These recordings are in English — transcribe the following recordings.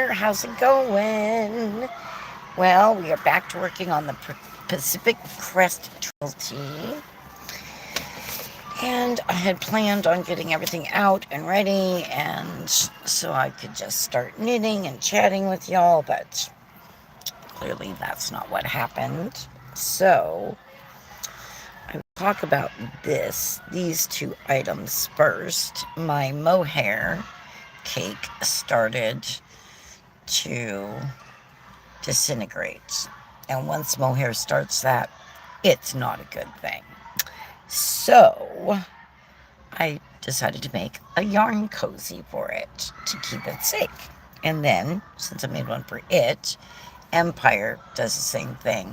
here. How's it going? Well, we are back to working on the Pacific Crest Trail Tee. And I had planned on getting everything out and ready, and so I could just start knitting and chatting with y'all, but clearly that's not what happened. So I will talk about these two items first. My mohair cake started to disintegrate. And once mohair starts that, it's not a good thing. So I decided to make a yarn cozy for it to keep it safe. And then, since I made one for it, Empire does the same thing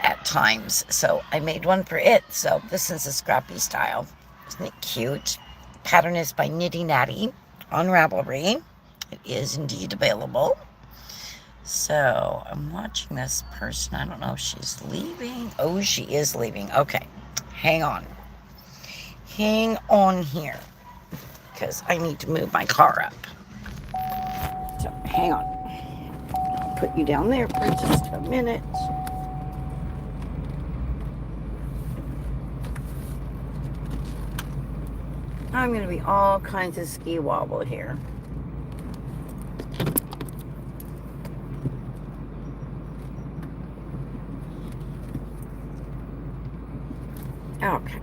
at times. So I made one for it. So this is a scrappy style. Isn't it cute? Pattern is by Knitty Natty on Ravelry. It is indeed available. So I'm watching this person. I don't know if she's leaving. Oh, she is leaving. Okay. Hang on. Hang on here. Because I need to move my car up. So hang on. I'll put you down there for just a minute. I'm going to be all kinds of ski wobble here. Okay.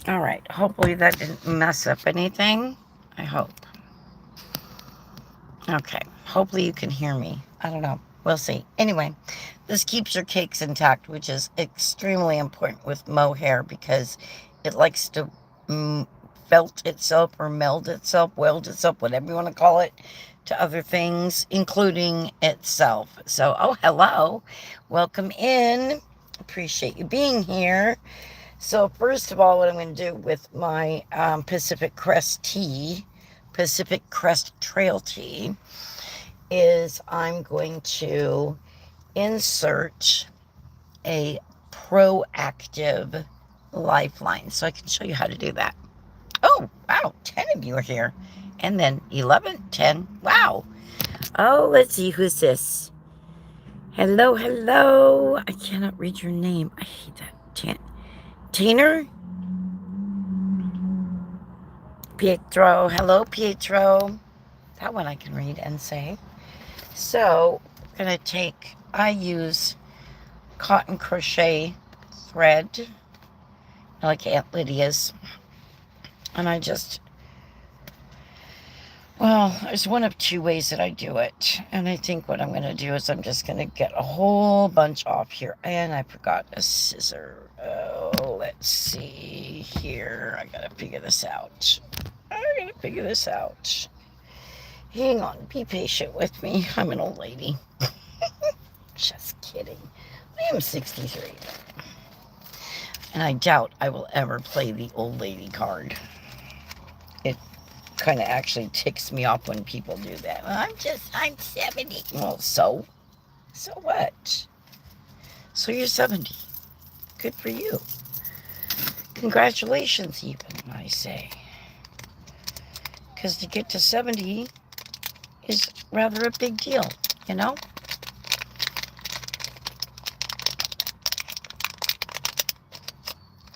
All right. Hopefully that didn't mess up anything. I hope. Okay. Hopefully you can hear me. I don't know. We'll see. Anyway, this keeps your cakes intact, which is extremely important with mohair because it likes to felt itself or meld itself, weld itself, whatever you want to call it, to other things, including itself. So, oh, hello. Welcome in. Appreciate you being here. So, first of all, what I'm going to do with my Pacific Crest Trail Tee, is I'm going to insert a proactive lifeline. So I can show you how to do that. Oh, wow, 10 of you are here. And then 11, 10, wow. Oh, let's see, who's this? Hello, hello. I cannot read your name. I hate that. Tanner? Pietro. Hello, Pietro. That one I can read and say. So, I'm going to take, I use cotton crochet thread, like Aunt Lydia's. And I just, well, there's one of two ways that I do it. And I think what I'm going to do is I'm just going to get a whole bunch off here. And I forgot a scissor. Oh, let's see here. I got to figure this out. Hang on, be patient with me. I'm an old lady. Just kidding. I am 63. And I doubt I will ever play the old lady card. It kind of actually ticks me off when people do that. Well, I'm 70. Well, so what? So you're 70. Good for you. Congratulations, even, I say. Because to get to 70 is rather a big deal, you know?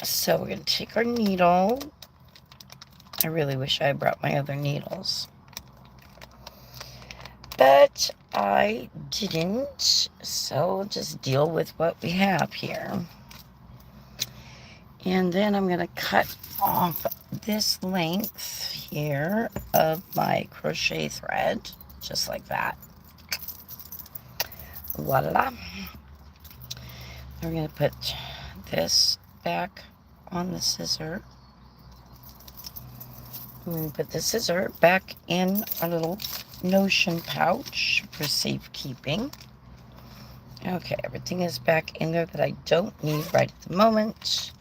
So we're going to take our needle. I really wish I brought my other needles. But I didn't, so just deal with what we have here. And then I'm going to cut off this length here of my crochet thread, just like that. Voila. We're going to put this back on the scissor. I'm going to put the scissor back in our little Notion pouch for safekeeping. Okay, everything is back in there that I don't need right at the moment.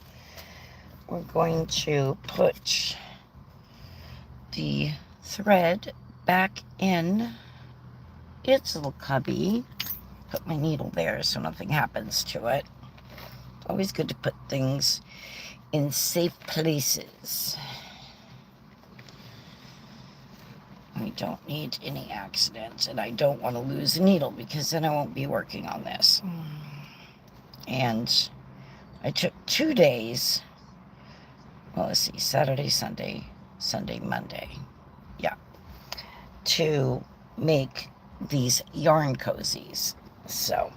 We're going to put the thread back in its little cubby. Put my needle there so nothing happens to it. Always good to put things in safe places. I don't need any accidents, and I don't want to lose a needle because then I won't be working on this. And I took 2 days. Well, let's see, Saturday, Sunday, Monday. Yeah. To make these yarn cozies. So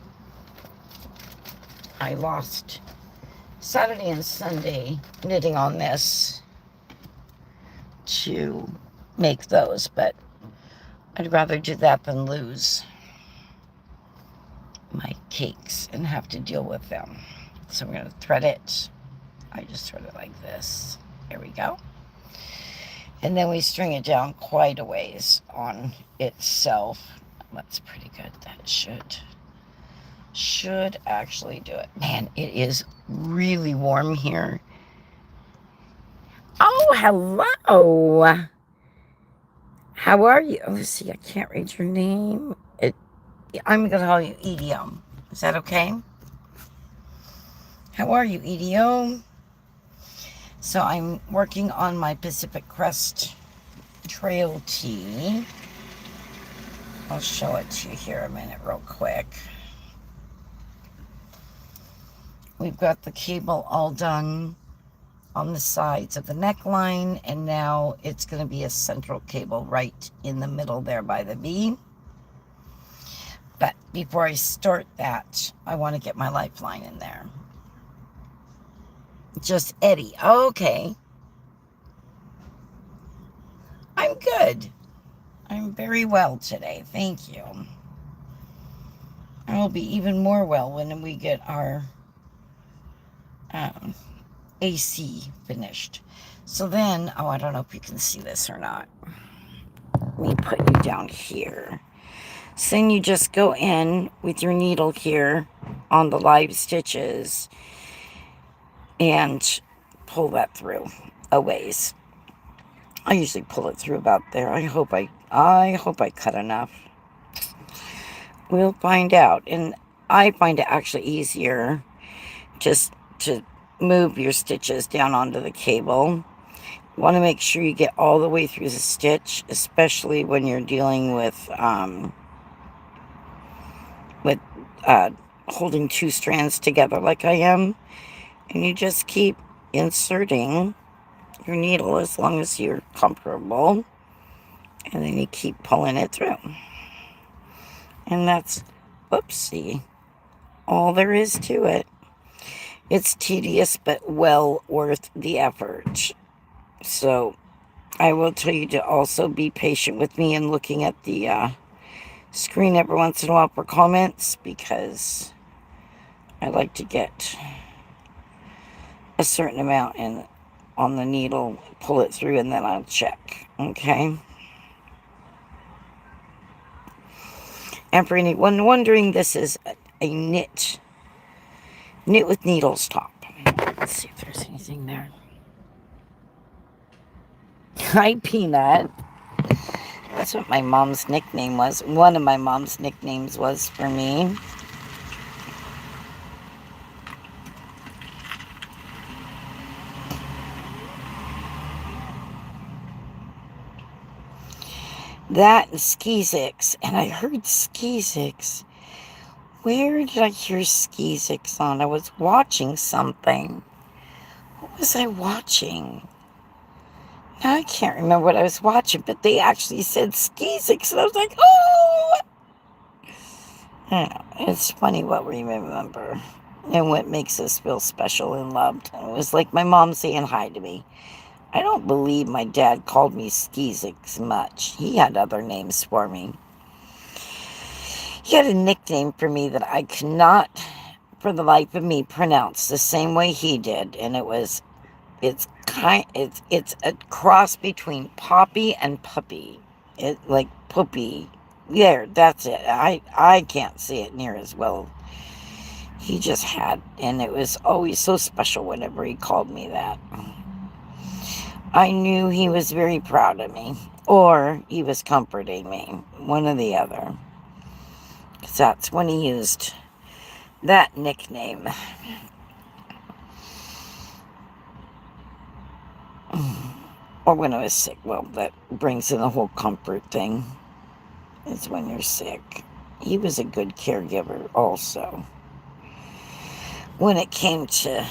I lost Saturday and Sunday knitting on this to make those, but I'd rather do that than lose my cakes and have to deal with them. So I'm going to thread it. I just thread it like this. There we go. And then we string it down quite a ways on itself. That's pretty good. That should actually do it. Man, it is really warm here. Oh, hello. How are you? Oh, let's see, I can't read your name. I'm going to call you EDO. Is that okay? How are you, EDO? So I'm working on my Pacific Crest Trail Tee. I'll show it to you here a minute real quick. We've got the cable all done on the sides of the neckline, and now it's going to be a central cable right in the middle there by the V. But before I start that, I want to get my lifeline in there. Just Eddie. Okay. I'm good. I'm very well today. Thank you. I will be even more well when we get our AC finished. So then, oh, I don't know if you can see this or not. Let me put you down here. So then you just go in with your needle here on the live stitches and pull that through a ways. I usually pull it through about there. I hope I cut enough. We'll find out. And I find it actually easier just to move your stitches down onto the cable. You want to make sure you get all the way through the stitch, especially when you're dealing with holding 2 strands together like I am. And you just keep inserting your needle as long as you're comfortable, and then you keep pulling it through. And that's, whoopsie, all there is to it. It's tedious, but well worth the effort. So I will tell you to also be patient with me and looking at the screen every once in a while for comments, because I like to get a certain amount in on the needle, pull it through, and then I'll check. Okay? And for anyone wondering, this is a knit with needles top. Let's see if there's anything there. Hi, Peanut. That's what my mom's nickname was. One of my mom's nicknames was for me. That and Skizix. And I heard Skizix. Where did I hear Skizix on? I was watching something. What was I watching? Now I can't remember what I was watching, but they actually said Skizix, and I was like, oh! I don't know. It's funny what we remember and what makes us feel special and loved. And it was like my mom saying hi to me. I don't believe my dad called me Skizix much. He had other names for me. He had a nickname for me that I could not, for the life of me, pronounce the same way he did. And it's a cross between Poppy and Puppy. Like Puppy. There, that's it. I can't say it near as well. He just had, and it was always so special whenever he called me that. I knew he was very proud of me, or he was comforting me, one or the other. Because that's when he used that nickname. Or when I was sick. Well, that brings in the whole comfort thing. It's when you're sick. He was a good caregiver also. When it came to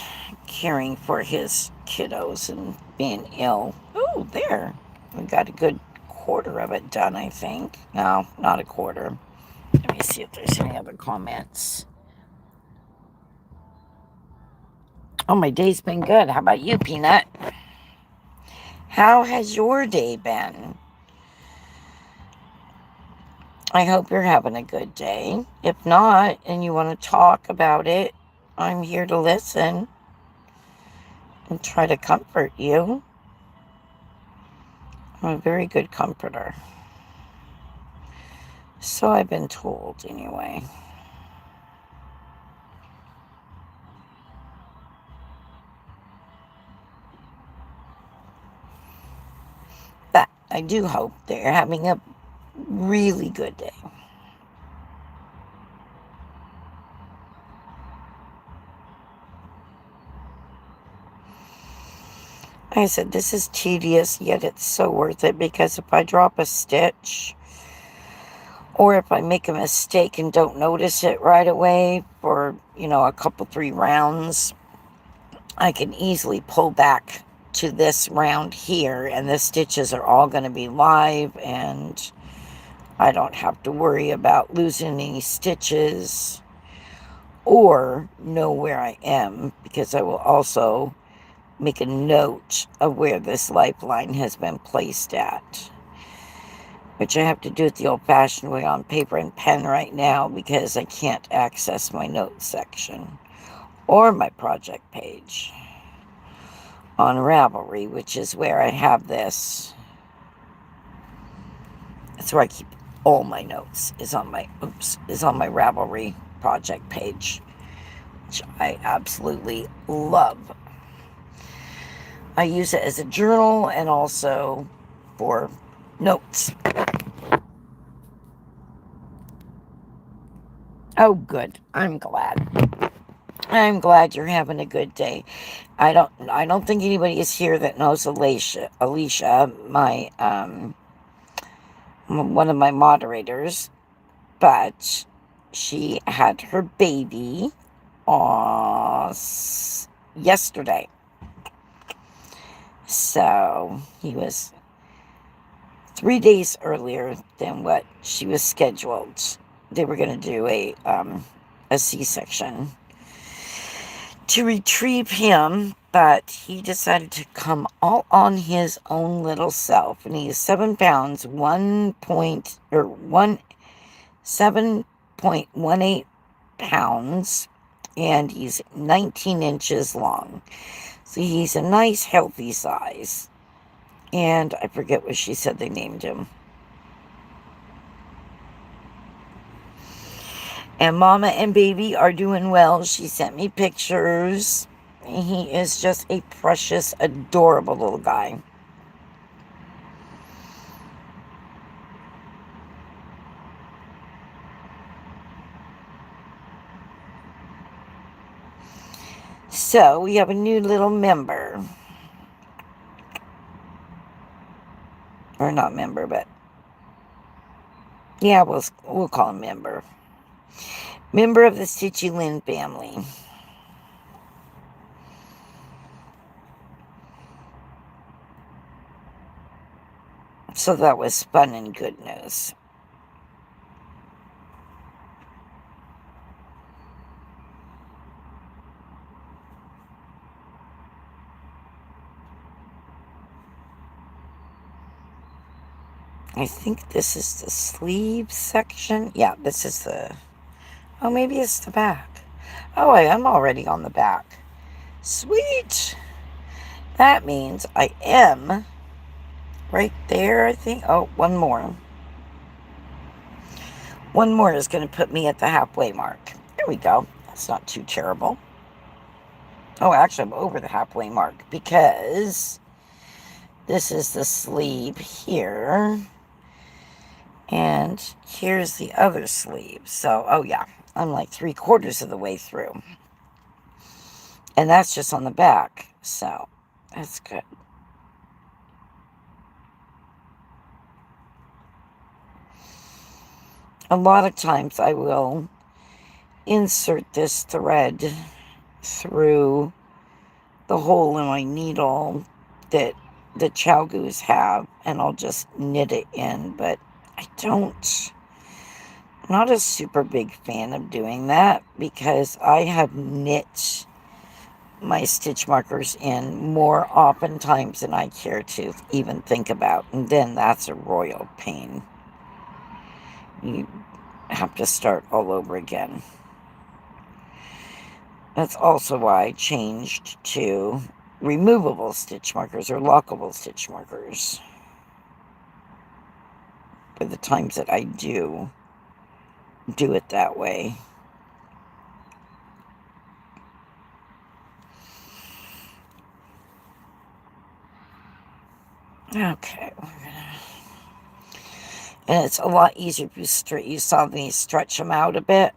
caring for his kiddos and being ill. Oh, there. We got a good quarter of it done, I think. No, not a quarter. Let me see if there's any other comments. Oh, my day's been good. How about you, Peanut? How has your day been? I hope you're having a good day. If not, and you want to talk about it, I'm here to listen and try to comfort you. I'm a very good comforter. So I've been told, anyway. But I do hope they're having a really good day. I said, this is tedious, yet it's so worth it, because if I drop a stitch, or if I make a mistake and don't notice it right away for, a couple, 3 rounds, I can easily pull back to this round here, and the stitches are all going to be live, and I don't have to worry about losing any stitches or know where I am, because I will also make a note of where this lifeline has been placed at, which I have to do it the old-fashioned way on paper and pen right now, because I can't access my notes section or my project page on Ravelry, which is where I have this. That's where I keep all my notes, is on my Ravelry project page, which I absolutely love. I use it as a journal and also for notes. Oh, good. I'm glad. I'm glad you're having a good day. I don't think anybody is here that knows Alicia, my one of my moderators, but she had her baby yesterday. So he was 3 days earlier than what she was scheduled. They were going to do a C-section to retrieve him, but he decided to come all on his own little self, and he is 7 pounds, 7.18 pounds, and he's 19 inches long. So he's a nice, healthy size. And I forget what she said they named him. And Mama and Baby are doing well. She sent me pictures. He is just a precious, adorable little guy. So we have a new little member. Or not member, but yeah, we'll call him member. Member of the Stitchy Lynn family. So that was fun and good news. I think this is the sleeve section. Yeah, this is the... Oh, maybe it's the back. Oh, I am already on the back. Sweet. That means I am right there, I think. Oh, one more. One more is going to put me at the halfway mark. There we go. That's not too terrible. Oh, actually, I'm over the halfway mark, because this is the sleeve here. And here's the other sleeve. So, oh yeah, I'm like 3/4 of the way through. And that's just on the back. So, that's good. a lot of times I will insert this thread through the hole in my needle that the chow goos have, and I'll just knit it in, but I don't, I'm not a super big fan of doing that because I have knit my stitch markers in more oftentimes than I care to even think about, and then that's a royal pain. You have to start all over again. That's also why I changed to removable stitch markers or lockable stitch markers for the times that I do it that way. Okay, and it's a lot easier if you saw me stretch them out a bit.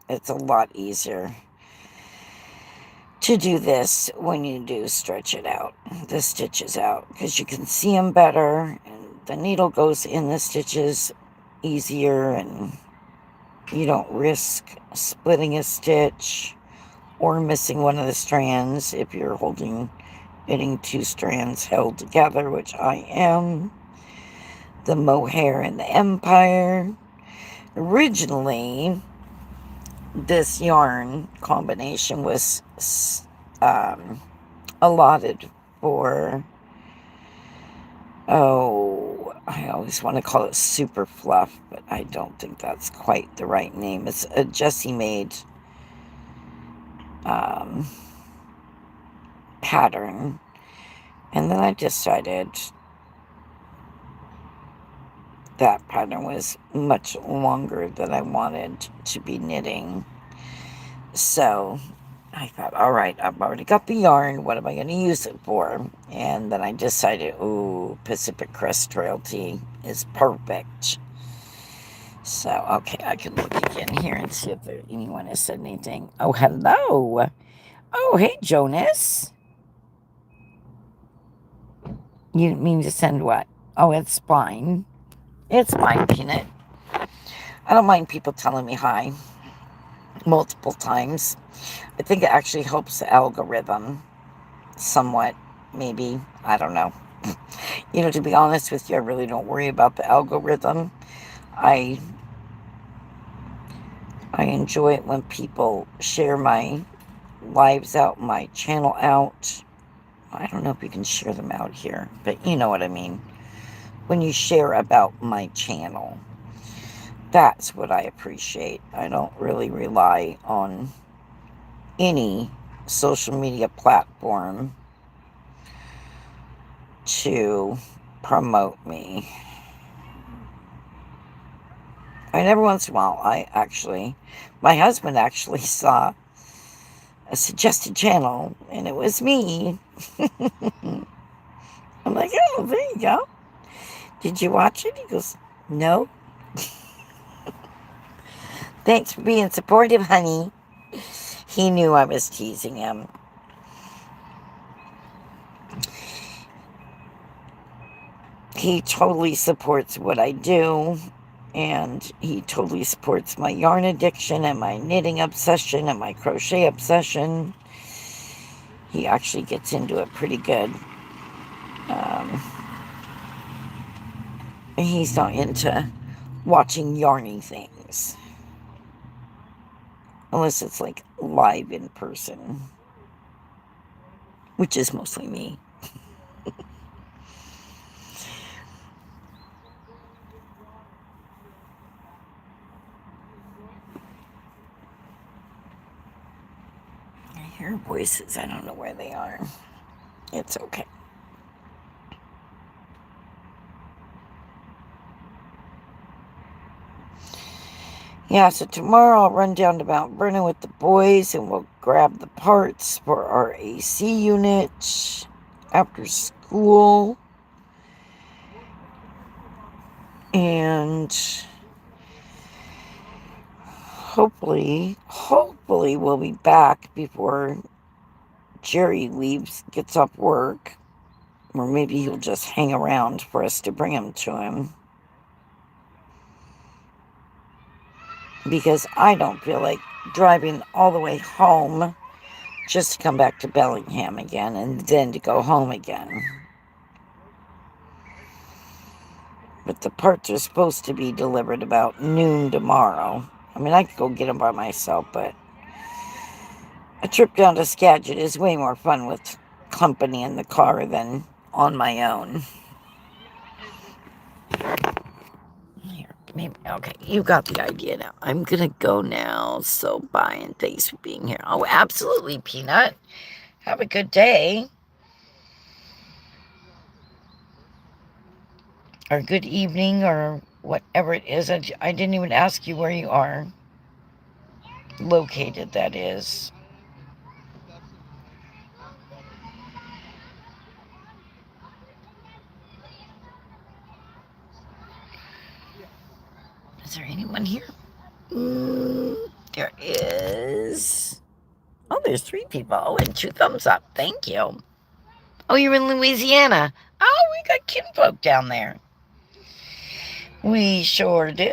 It's a lot easier to do this when you do stretch it out, the stitches out, because you can see them better, and the needle goes in the stitches easier, and you don't risk splitting a stitch or missing one of the strands if you're getting two strands held together, which I am. The mohair and the empire. Originally, this yarn combination was allotted for, I always want to call it super fluff, but I don't think that's quite the right name. It's a Jessie made pattern, and then I decided that pattern was much longer than I wanted to be knitting. So I thought, all right, I've already got the yarn. What am I going to use it for? And then I decided, ooh, Pacific Crest Trail Tee is perfect. So, okay, I can look again here and see if anyone has said anything. Oh, hello. Oh, hey, Jonas. You didn't mean to send what? Oh, it's fine. It's fine, Peanut. I don't mind people telling me hi multiple times. I think it actually helps the algorithm somewhat, maybe. I don't know. To be honest with you, I really don't worry about the algorithm. I enjoy it when people share my lives out, my channel out. I don't know if you can share them out here, but you know what I mean. When you share about my channel, that's what I appreciate. I don't really rely on any social media platform to promote me. And every once in a while, my husband actually saw a suggested channel, and it was me. I'm like, oh, there you go. Did you watch it? He goes, no. Thanks for being supportive, honey. He knew I was teasing him. He totally supports what I do, and he totally supports my yarn addiction and my knitting obsession and my crochet obsession. He actually gets into it pretty good. He's not into watching yarny things. Unless it's like live in person. Which is mostly me. I hear voices. I don't know where they are. It's okay. Yeah, so tomorrow I'll run down to Mount Vernon with the boys and we'll grab the parts for our AC unit after school. And hopefully we'll be back before Jerry gets off work. Or maybe he'll just hang around for us to bring him to him. because I don't feel like driving all the way home just to come back to Bellingham again and then to go home again. But the parts are supposed to be delivered about noon tomorrow. I mean, I could go get them by myself, but a trip down to Skagit is way more fun with company in the car than on my own. Here, maybe, okay, you got the idea now. I'm gonna go now, so bye and thanks for being here. Oh, absolutely, Peanut. Have a good day. Or good evening, or whatever it is. I didn't even ask you where you are located, that is. Is there anyone here? There is. Oh, there's 3 people. Oh, and 2 thumbs up. Thank you. Oh, you're in Louisiana. Oh, we got kinfolk down there. We sure do.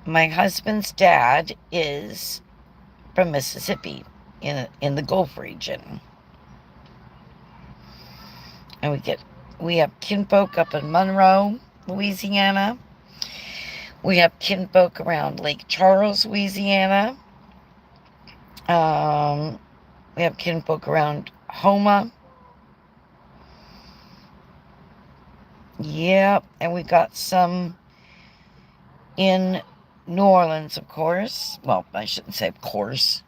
My husband's dad is from Mississippi in the Gulf region. And we have kinfolk up in Monroe, Louisiana. We have kinfolk around Lake Charles, Louisiana. We have kinfolk around Houma. Yep, and we got some in New Orleans, of course. Well, I shouldn't say of course.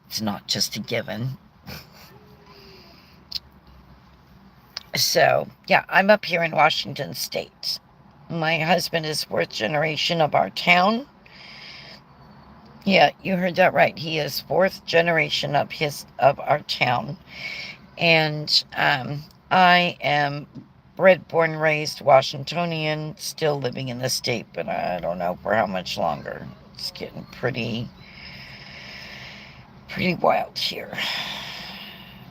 It's not just a given. So, yeah, I'm up here in Washington State. My husband is 4th generation of our town. Yeah, you heard that right. He is 4th generation of our town. And I am bred, born, raised Washingtonian, still living in the state, but I don't know for how much longer. It's getting pretty wild here.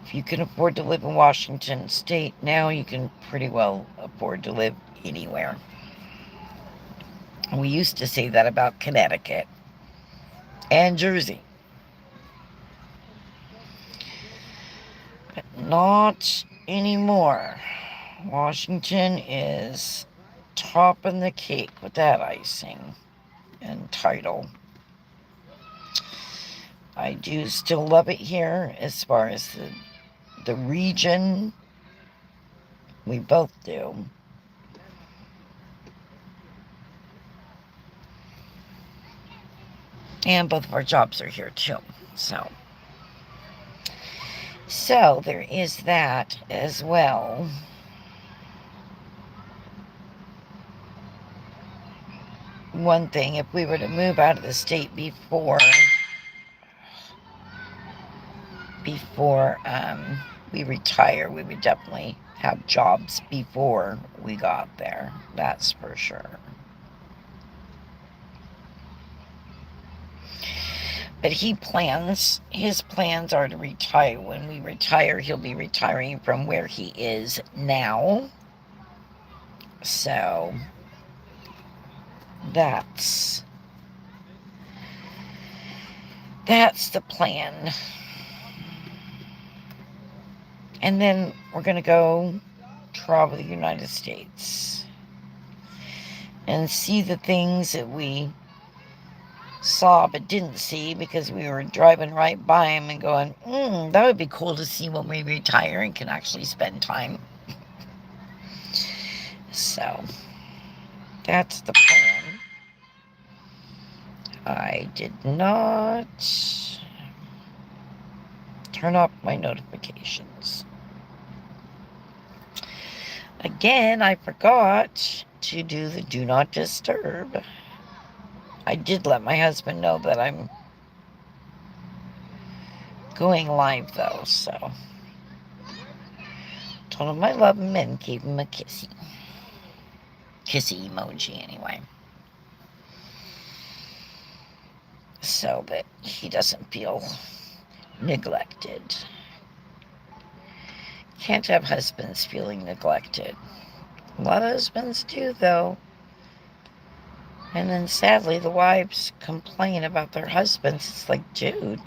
If you can afford to live in Washington State now, you can pretty well afford to live anywhere. We used to say that about Connecticut and Jersey. But not anymore. Washington is topping the cake with that icing and title. I do still love it here as far as the region. We both do. And both of our jobs are here too. So there is that as well. One thing, if we were to move out of the state before we retire, we would definitely have jobs before we got there. That's for sure. But his plans are to retire. When we retire, he'll be retiring from where he is now. So that's the plan. And then we're going to go travel the United States and see the things that we saw but didn't see because we were driving right by them and going, that would be cool to see when we retire and can actually spend time. So that's the plan. I did not turn off my notifications. Again, I forgot to do the do not disturb. I did let my husband know that I'm going live though, so told him I love him and gave him a kissy emoji anyway, so that he doesn't feel neglected. Can't have husbands feeling neglected. A lot of husbands do though. And then sadly, the wives complain about their husbands. It's like, dude,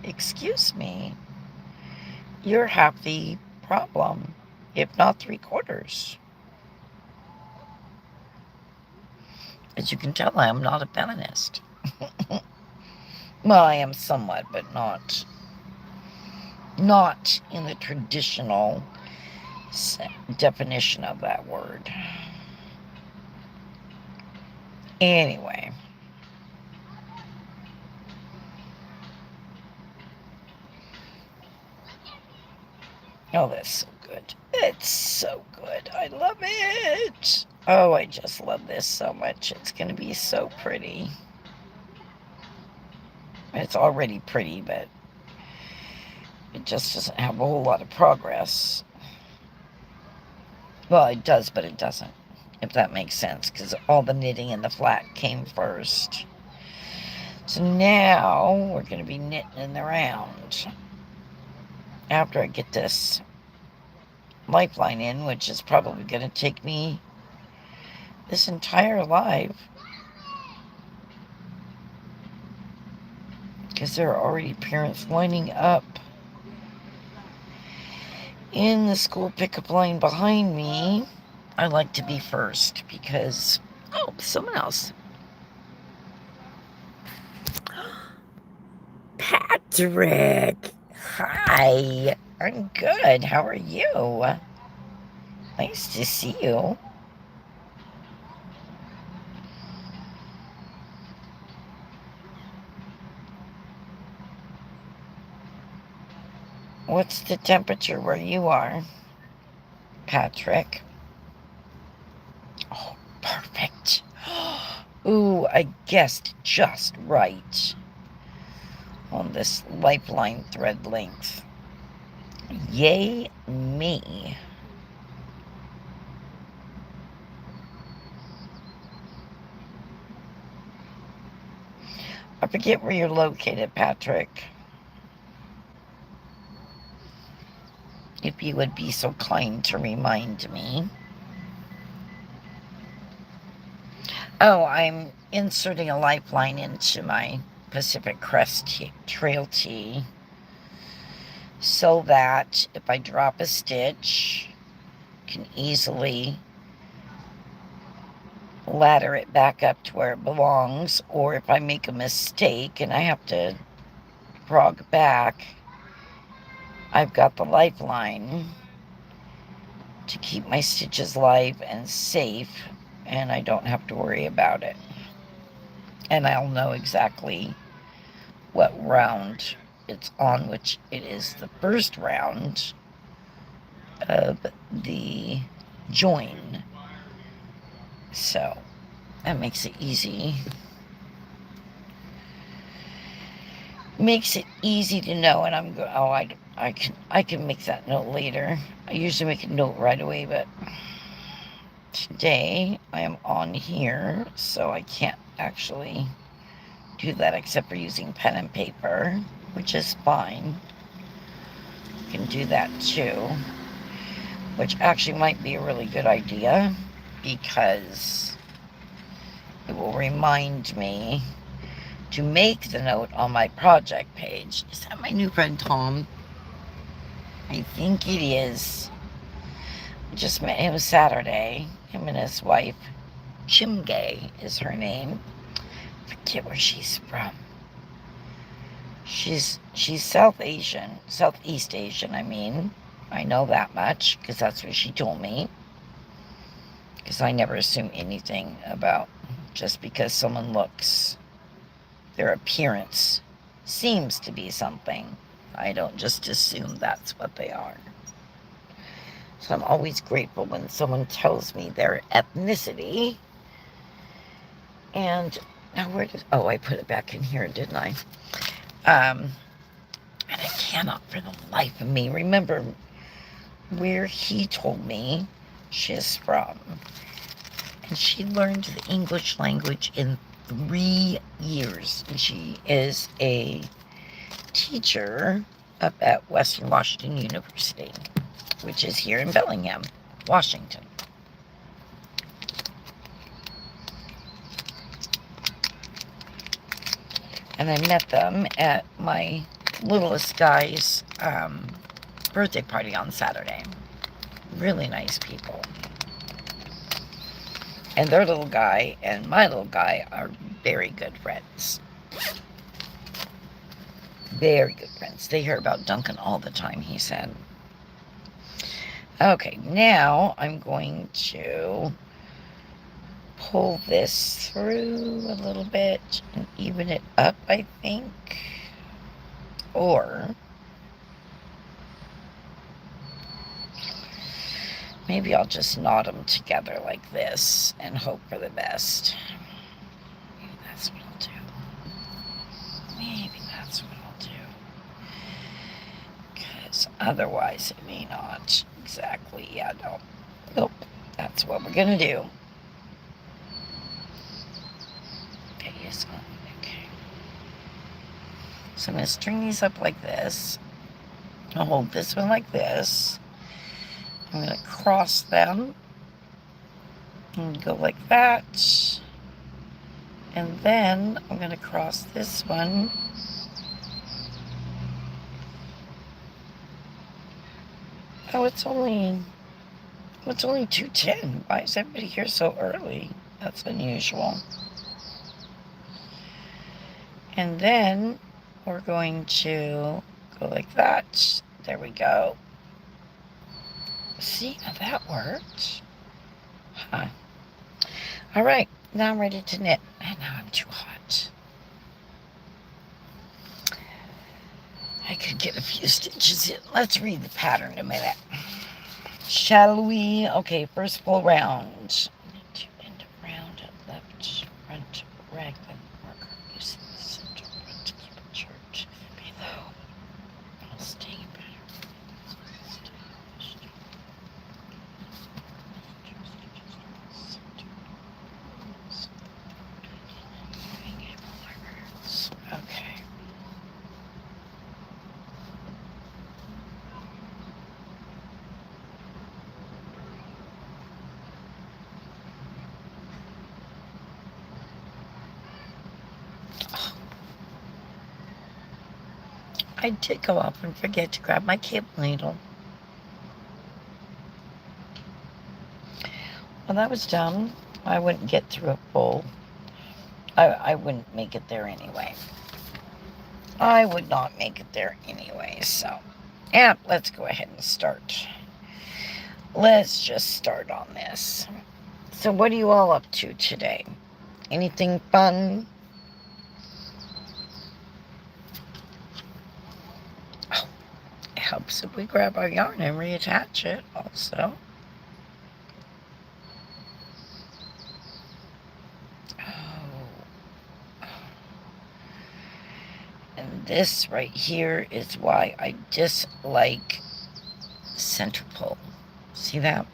excuse me. You're half the problem, if not 3/4. As you can tell, I am not a feminist. Well, I am somewhat, but not in the traditional definition of that word. Anyway. Oh, that's so good. It's so good. I love it. Oh, I just love this so much. It's going to be so pretty. It's already pretty, but it just doesn't have a whole lot of progress. Well, it does, but it doesn't, if that makes sense, because all the knitting in the flat came first. So now we're going to be knitting in the round. After I get this lifeline in, which is probably going to take me this entire live, because there are already parents lining up in the school pickup line behind me. I like to be first because, oh, someone else. Patrick, hi. I'm good. How are you? Nice to see you. What's the temperature where you are, Patrick? Oh, perfect. Ooh, I guessed just right on this lifeline thread length. Yay me. I forget where you're located, Patrick. If you would be so kind to remind me. Oh, I'm inserting a lifeline into my Pacific Crest Trail Tee so that if I drop a stitch, I can easily ladder it back up to where it belongs, or if I make a mistake and I have to frog back, I've got the lifeline to keep my stitches live and safe, and I don't have to worry about it. And I'll know exactly what round it's on, which it is the first round of the join. So that makes it easy. Makes it easy to know, and I'm going, oh, I can make that note later. I usually make a note right away, but today I am on here, so I can't actually do that except for using pen and paper, which is fine. You can do that too, which actually might be a really good idea because it will remind me to make the note on my project page. Is that my new friend Tom? I think it is. I just met him Saturday. Him and his wife, Chimgay is her name. I forget where she's from. She's Southeast Asian, I mean. I know that much because that's what she told me. Because I never assume anything about just because someone looks. Their appearance seems to be something. I don't just assume that's what they are. So I'm always grateful when someone tells me their ethnicity. And now oh, I put it back in here, didn't I? And I cannot for the life of me remember where he told me she's from. And she learned the English language in 3 years. And she is a teacher up at Western Washington University, which is here in Bellingham, Washington. And I met them at my littlest guy's birthday party on Saturday. Really nice people. And their little guy and my little guy are very good friends. Very good friends. They hear about Duncan all the time, he said. Okay, now I'm going to pull this through a little bit and even it up, I think. Or maybe I'll just knot them together like this and hope for the best. Maybe that's what I'll do. Maybe that's what I'll do. Because otherwise it may not exactly. Yeah, no. Nope. That's what we're going to do. Okay, yes. Okay. So I'm going to string these up like this. I'll hold this one like this. I'm going to cross them and go like that. And then I'm going to cross this one. Oh, it's only 2:10. Why is everybody here so early? That's unusual. And then we're going to go like that. There we go. See how that worked? Huh. All right, now I'm ready to knit. And now I'm too hot. I could get a few stitches in. Let's read the pattern a minute. Shall we? Okay, first full round. Two end of round at left, front, raglan marker. Using the center front to keep it short. Below. I'll stay better. Okay. I did go up and forget to grab my cable needle. Well, that was dumb. I wouldn't get through a full. I wouldn't make it there anyway. I would not make it there anyway, so. Yeah, let's go ahead and start. Let's just start on this. So what are you all up to today? Anything fun? Oh, it helps if we grab our yarn and reattach it also. And this right here is why I dislike center pull. See that?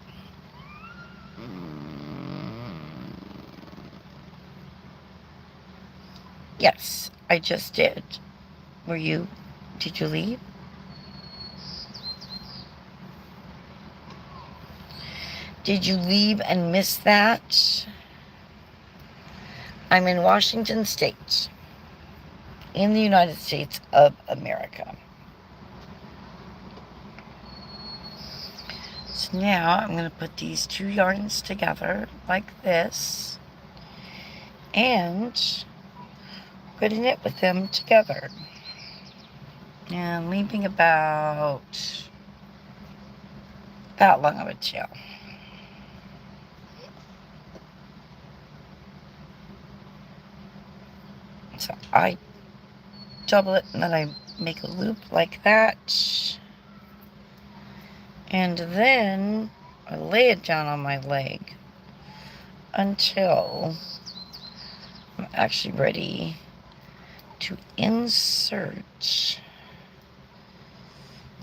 Yes, I just did. Did you leave? Did you leave and miss that? I'm in Washington State, in the United States of America. So now I'm going to put these two yarns together like this and put a knit with them together. And leaving about that long of a tail. So I double it and then I make a loop like that. And then I lay it down on my leg until I'm actually ready to insert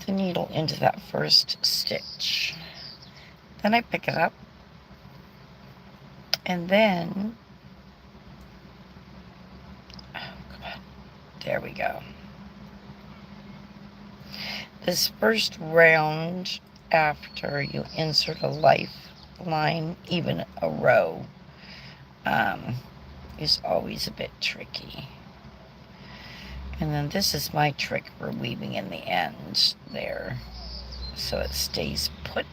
the needle into that first stitch. Then I pick it up and then, oh, come on, there we go. This first round after you insert a lifeline, even a row, is always a bit tricky. And then this is my trick for weaving in the end there, so it stays put.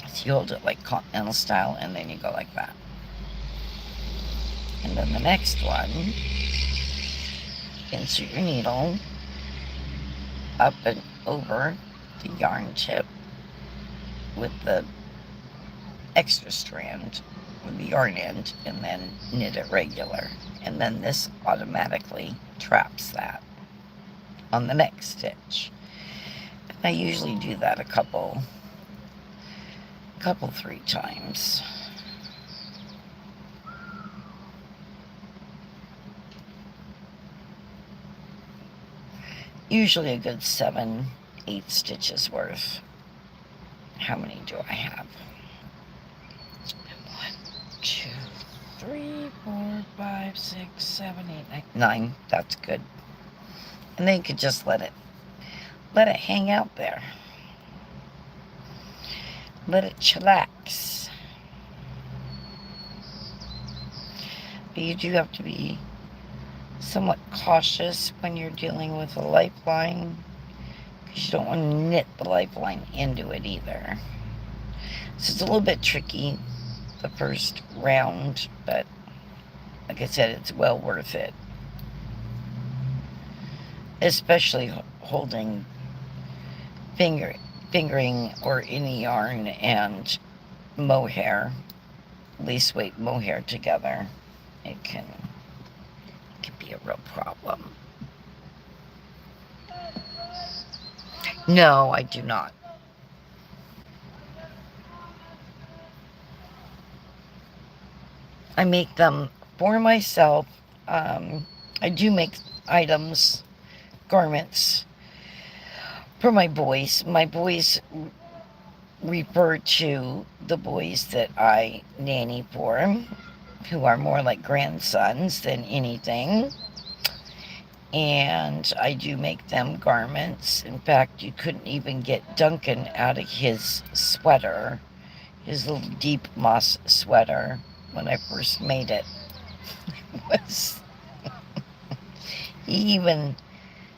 So you hold it like continental style, and then you go like that. And then the next one, insert your needle up and over the yarn tip with the extra strand with the yarn end, and then knit it regular. And then this automatically traps that on the next stitch. And I usually do that a couple 3 times. Usually a good 7, 8 stitches worth. How many do I have? 1, 2, 3, 4, 5, 6, 7, 8, 9. 9. That's good. And then you could just let it hang out there. Let it chillax. But you do have to be somewhat cautious when you're dealing with a lifeline, because you don't want to knit the lifeline into it either. So it's a little bit tricky the first round, but like I said, it's well worth it. Especially holding fingering or any yarn and mohair, lace weight mohair together. It can be a real problem. No, I do not. I make them for myself. I do make items, garments for my boys. My boys refer to the boys that I nanny for, who are more like grandsons than anything. And I do make them garments. In fact, you couldn't even get Duncan out of his sweater, his little deep moss sweater, when I first made it. He even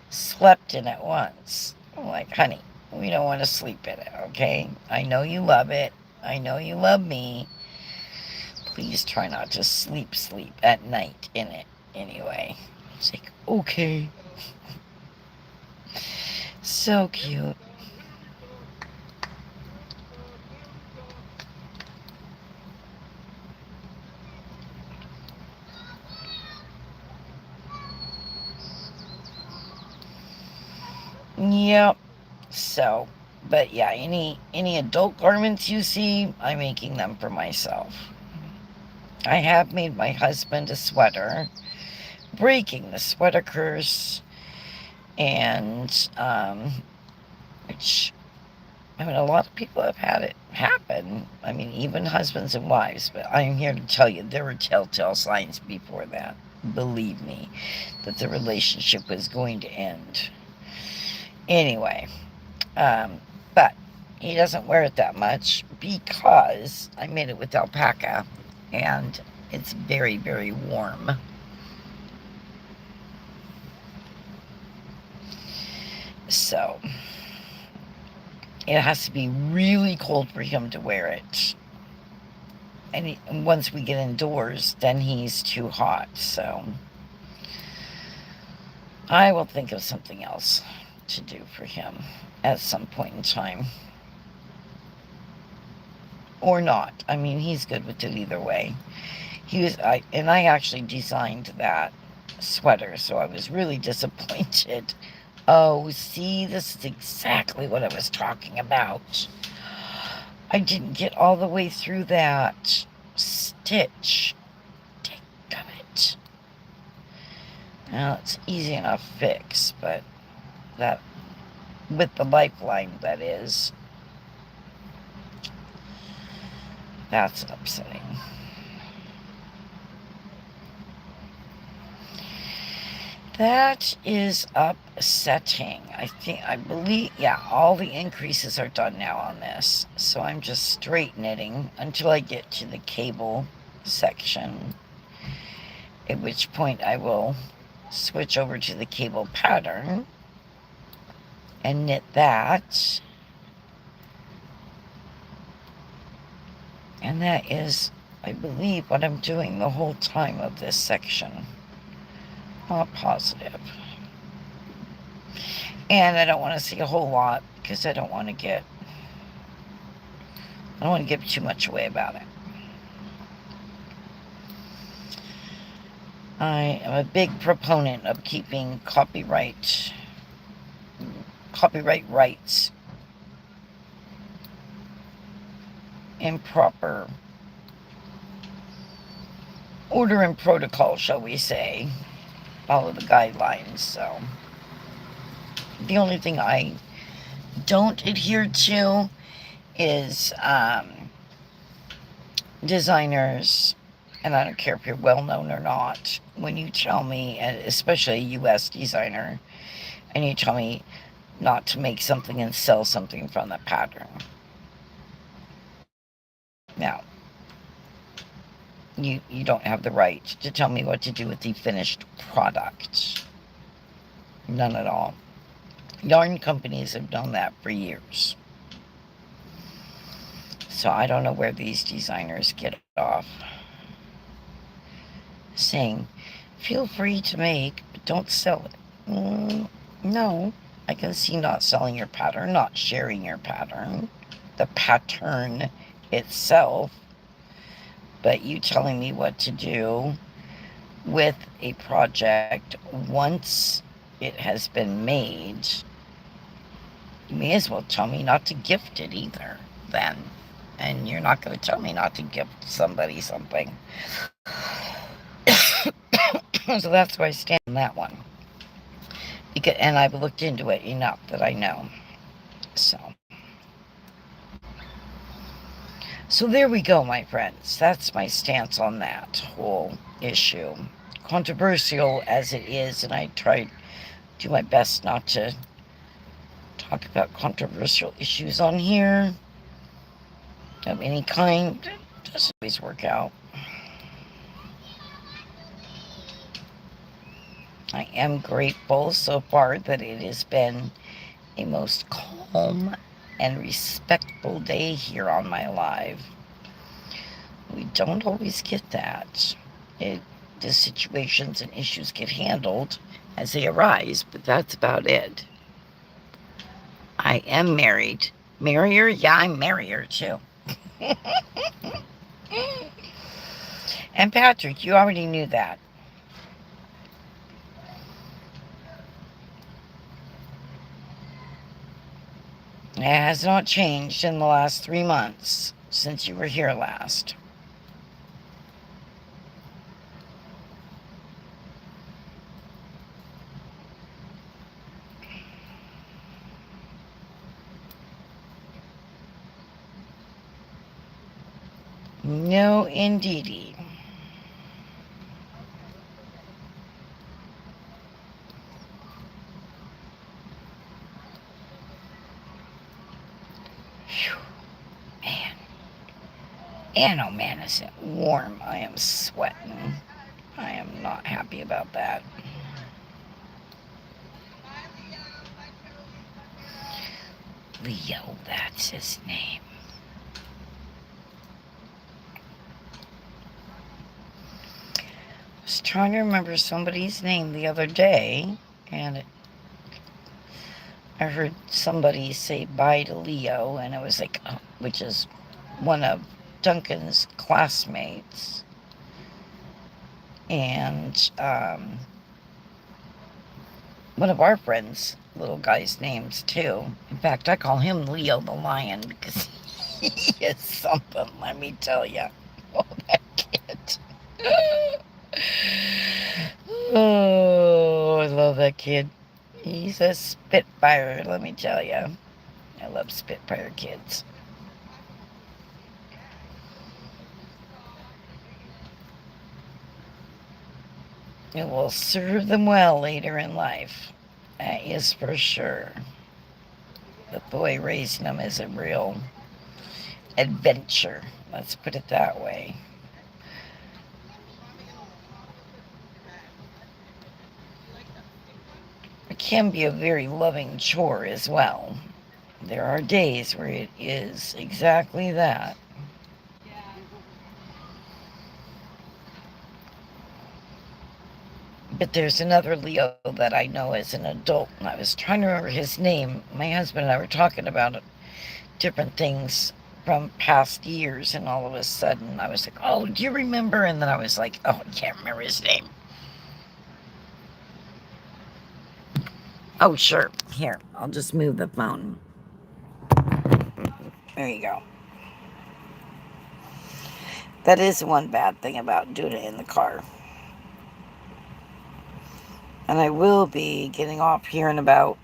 slept in it once. I'm like, honey, we don't want to sleep in it, okay? I know you love it. I know you love me. Please try not to sleep at night in it anyway. It's like, okay. So cute. Yep. So, but yeah, any adult garments you see, I'm making them for myself. I have made my husband a sweater, breaking the sweater curse, and which, I mean, a lot of people have had it happen. I mean, even husbands and wives. But I'm here to tell you, there were telltale signs before that. Believe me, that the relationship was going to end. Anyway, but he doesn't wear it that much because I made it with alpaca, and it's very, very warm. So it has to be really cold for him to wear it. And once we get indoors, then he's too hot. So I will think of something else to do for him at some point in time. Or not. I mean, he's good with it either way. I actually designed that sweater, so I was really disappointed. Oh, see, this is exactly what I was talking about. I didn't get all the way through that stitch. Damn it. Now, it's easy enough fix, but that, with the lifeline, that is, that's upsetting. That is upsetting. I believe, yeah, all the increases are done now on this. So I'm just straight knitting until I get to the cable section. at which point I will switch over to the cable pattern and knit that. And that is, I believe, what I'm doing the whole time of this section. Not positive. And I don't want to see a whole lot because I don't want to give too much away about it. I am a big proponent of keeping copyright rights in proper order and protocol, shall we say. Follow the guidelines. So the only thing I don't adhere to is designers, and I don't care if you're well known or not, when you tell me, especially a US designer, and you tell me not to make something and sell something from the pattern. Now, you don't have the right to tell me what to do with the finished product. None at all. Yarn companies have done that for years. So I don't know where these designers get off saying, feel free to make, but don't sell it. No, I can see not selling your pattern, not sharing your pattern, the pattern itself, but you telling me what to do with a project once it has been made, you may as well tell me not to gift it either then. And you're not going to tell me not to gift somebody something. So that's where I stand on that one. And I've looked into it enough that I know. So there we go, my friends. That's my stance on that whole issue. Controversial as it is, and I try to do my best not to talk about controversial issues on here of any kind. It doesn't always work out. I am grateful so far that it has been a most calm and respectful day here on my live. We don't always get that. The situations and issues get handled as they arise, but that's about it. I am married. Marrier? Yeah, I'm marrier too. And Patrick, you already knew that. It has not changed in the last 3 months since you were here last. No, indeedy. Man. And oh man, is it warm. I am sweating. I am not happy about that. Leo, that's his name. I was trying to remember somebody's name the other day, and I heard somebody say bye to Leo, and it was like, which is one of Duncan's classmates, and one of our friends' little guy's names too. In fact, I call him Leo the Lion because he is something, let me tell you. Oh, that kid. Oh, I love that kid. He's a spitfire, let me tell you. I love spitfire kids. It will serve them well later in life. That is for sure. The boy raising them is a real adventure. Let's put it that way. it can be a very loving chore as well. There are days where it is exactly that. But there's another Leo that I know as an adult, and I was trying to remember his name. My husband and I were talking about different things from past years, and all of a sudden I was like, oh, do you remember? And then I was like, oh, I can't remember his name. Oh, sure. Here, I'll just move the phone. There you go. That is one bad thing about doing it in the car. And I will be getting off here in about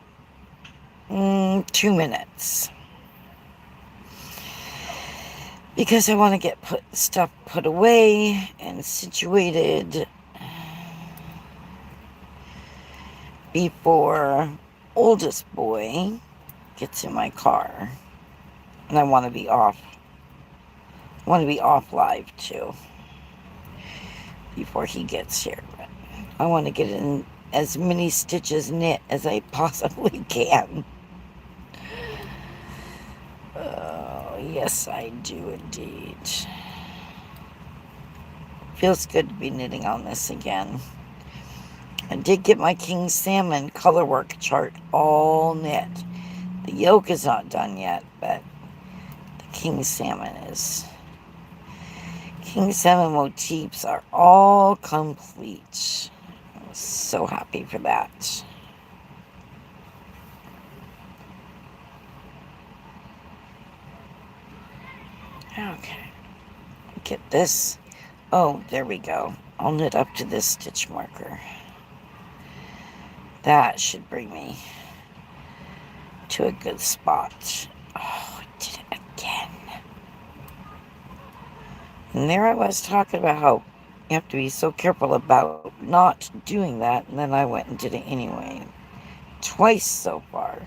2 minutes. Because I want to get stuff put away and situated before oldest boy gets in my car. And I want to be off. I want to be off live too before he gets here. But I want to get in as many stitches knit as I possibly can. Yes, I do indeed. Feels good to be knitting on this again. I did get my King Salmon colorwork chart all knit. The yoke is not done yet, but the King Salmon is. King Salmon motifs are all complete. I'm so happy for that. Okay. Get this. Oh, there we go. I'll knit up to this stitch marker. That should bring me to a good spot. Oh, I did it again. And there I was talking about how you have to be so careful about not doing that, and then I went and did it anyway. Twice so far.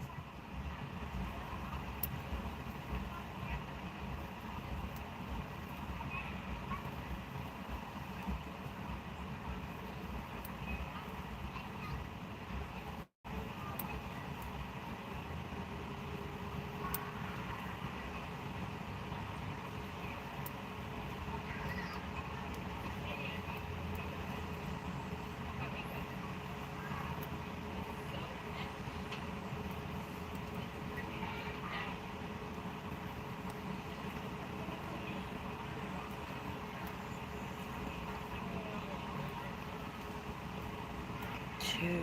Two,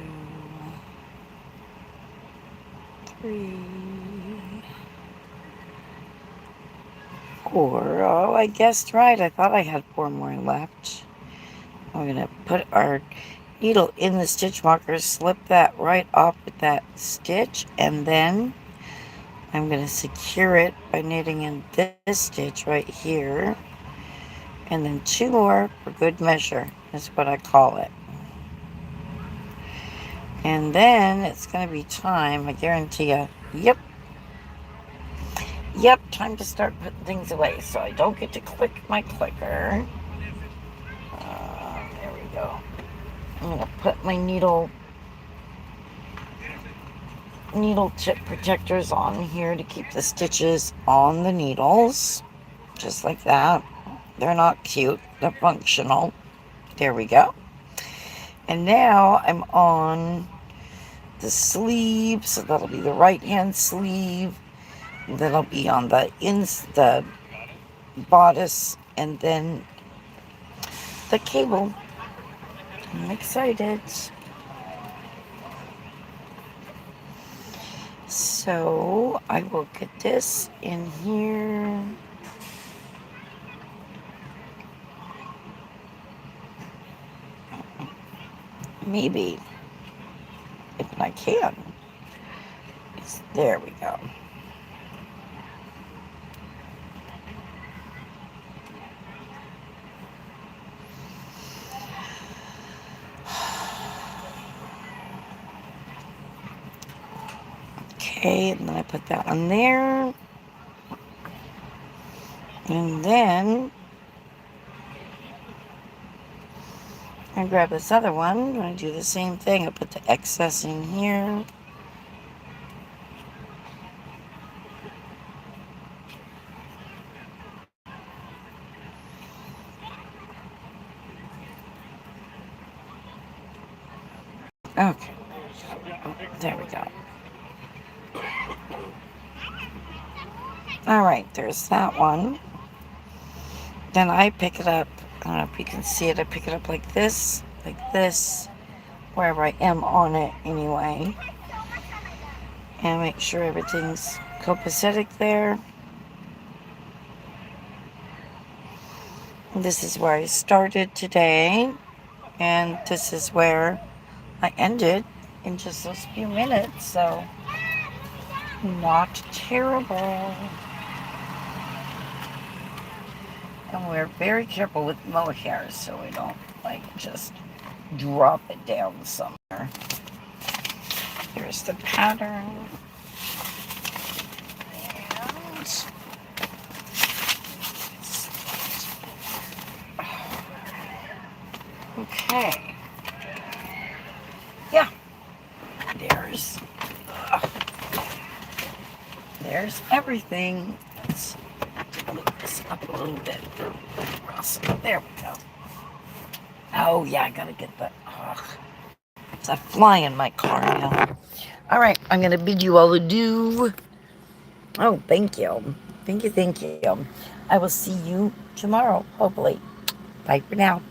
three, four. Oh, I guessed right. I thought I had 4 more left. We're going to put our needle in the stitch marker, slip that right off with that stitch, and then I'm going to secure it by knitting in this stitch right here, and then 2 more for good measure is what I call it. And then it's going to be time, I guarantee you. Yep, time to start putting things away so I don't get to click my clicker. There we go. I'm going to put my needle tip protectors on here to keep the stitches on the needles. Just like that. They're not cute, they're functional. There we go. And now I'm on the sleeve, so that'll be the right hand sleeve. Then I'll be on the bodice, and then the cable. I'm excited. So I will get this in here. Maybe, if I can. There we go. Okay, and then I put that on there. And then And grab this other one. I'm going to do the same thing. I put the excess in here. Okay. Oh, there we go. All right, there's that one. Then I pick it up. I don't know if you can see it. I pick it up like this, wherever I am on it anyway. And make sure everything's copacetic there. This is where I started today. And this is where I ended in just those few minutes. So, not terrible. And we're very careful with mohair so we don't just drop it down somewhere. Here's the pattern. And okay. Yeah. There's everything. Let's look this up a little bit. There we go. Oh yeah, I gotta get the. It's a fly in my car now. All right, I'm gonna bid you all adieu. Oh, thank you. Thank you. I will see you tomorrow, hopefully. Bye for now.